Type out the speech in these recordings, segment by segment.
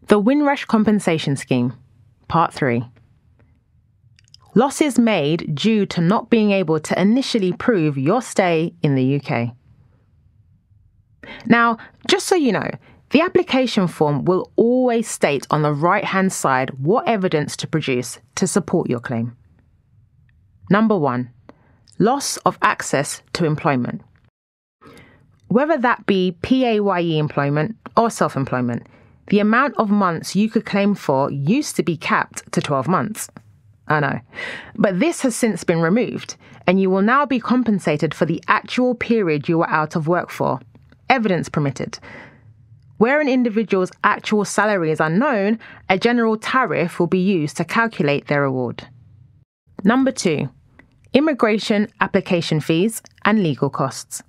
The Windrush Compensation Scheme, Part 3. Losses made due to not being able to initially prove your stay in the UK. Now, just so you know, the application form will always state on the right-hand side what evidence to produce to support your claim. Number 1, loss of access to employment. Whether that be PAYE employment or self-employment, the amount of months you could claim for used to be capped to 12 months. I know. But this has since been removed, and you will now be compensated for the actual period you were out of work for, evidence permitted. Where an individual's actual salary is unknown, a general tariff will be used to calculate their award. Number 2, immigration application fees and legal costs.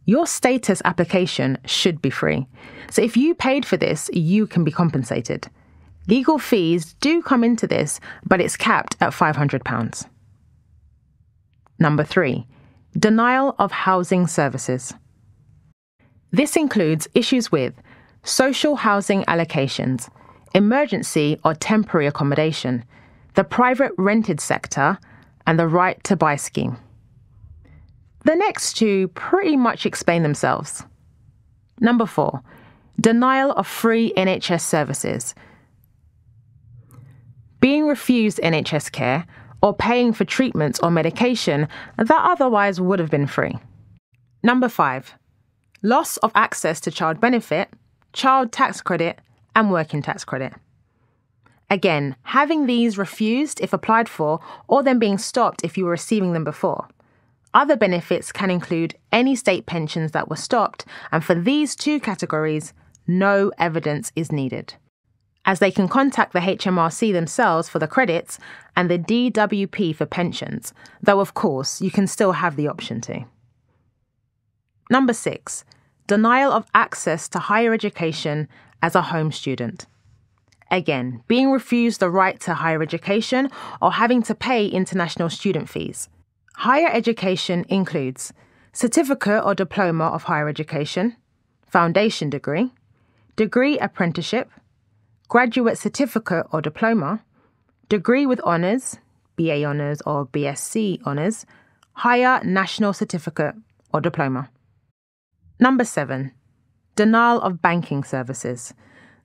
Your status application should be free. So if you paid for this, you can be compensated. Legal fees do come into this, but it's capped at £500. Number 3, denial of housing services. This includes issues with social housing allocations, emergency or temporary accommodation, the private rented sector, and the right to buy scheme. The next two pretty much explain themselves. Number 4, denial of free NHS services. Being refused NHS care or paying for treatments or medication that otherwise would have been free. Number 5, loss of access to child benefit, child tax credit, and working tax credit. Again, having these refused if applied for, or them being stopped if you were receiving them before. Other benefits can include any state pensions that were stopped, and for these two categories, no evidence is needed, as they can contact the HMRC themselves for the credits and the DWP for pensions, though of course you can still have the option to. Number 6, denial of access to higher education as a home student. Again, being refused the right to higher education or having to pay international student fees. Higher education includes certificate or diploma of higher education, foundation degree, degree apprenticeship, graduate certificate or diploma, degree with honours, BA honours or BSc honours, higher national certificate or diploma. Number 7, denial of banking services.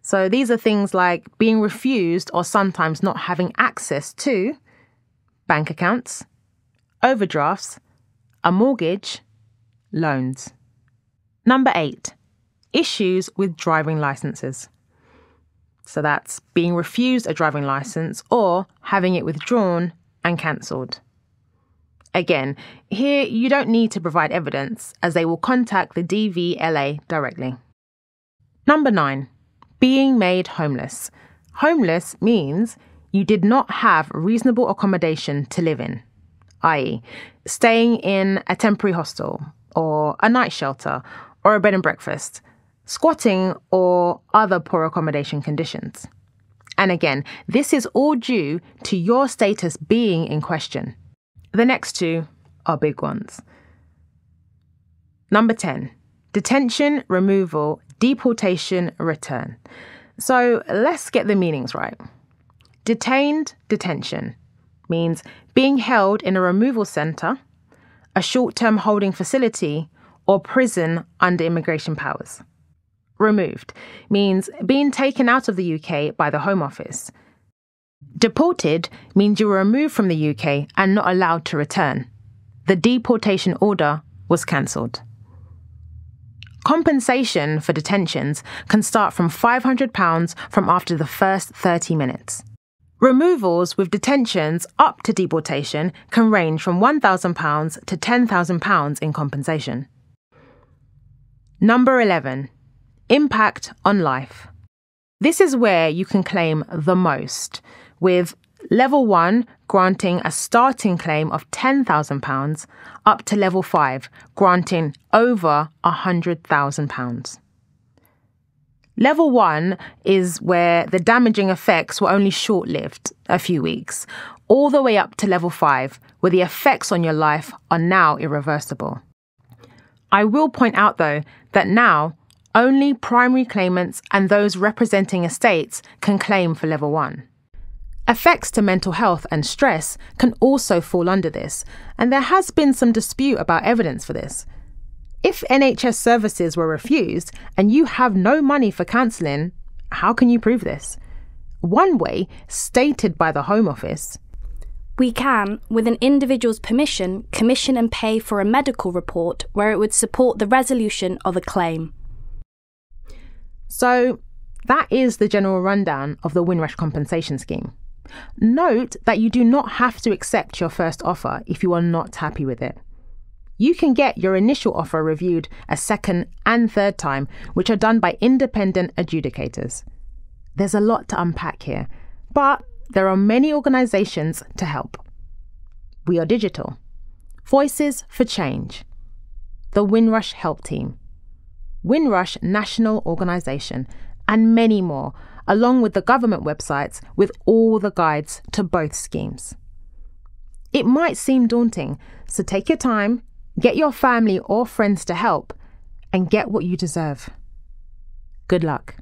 So these are things like being refused or sometimes not having access to bank accounts, overdrafts, a mortgage, loans. Number 8, issues with driving licenses. So that's being refused a driving license or having it withdrawn and cancelled. Again, here you don't need to provide evidence as they will contact the DVLA directly. Number 9, being made homeless. Homeless means you did not have reasonable accommodation to live in, i.e., staying in a temporary hostel or a night shelter or a bed and breakfast, squatting or other poor accommodation conditions. And again, this is all due to your status being in question. The next two are big ones. Number 10, detention, removal, deportation, return. So let's get the meanings right. Detained, detention, means being held in a removal centre, a short-term holding facility, or prison under immigration powers. Removed means being taken out of the UK by the Home Office. Deported means you were removed from the UK and not allowed to return. The deportation order was cancelled. Compensation for detentions can start from £500 from after the first 30 minutes. Removals with detentions up to deportation can range from £1,000 to £10,000 in compensation. Number 11, impact on life. This is where you can claim the most, with Level 1 granting a starting claim of £10,000 up to Level 5 granting over £100,000. Level 1 is where the damaging effects were only short-lived, a few weeks, all the way up to Level 5, where the effects on your life are now irreversible. I will point out, though, that now Only primary claimants and those representing estates can claim for Level 1. Effects to mental health and stress can also fall under this, and there has been some dispute about evidence for this. If NHS services were refused and you have no money for counselling, how can you prove this? One way, stated by the Home Office: we can, with an individual's permission, commission and pay for a medical report where it would support the resolution of a claim. So, that is the general rundown of the Windrush compensation scheme. Note that you do not have to accept your first offer if you are not happy with it. You can get your initial offer reviewed a second and third time, which are done by independent adjudicators. There's a lot to unpack here, but there are many organisations to help. We Are Digital, Voices for Change, the Windrush HELPTEAM, Windrush National Organisation, and many more, along with the government websites with all the guides to both schemes. It might seem daunting, so take your time, get your family or friends to help, and get what you deserve. Good luck.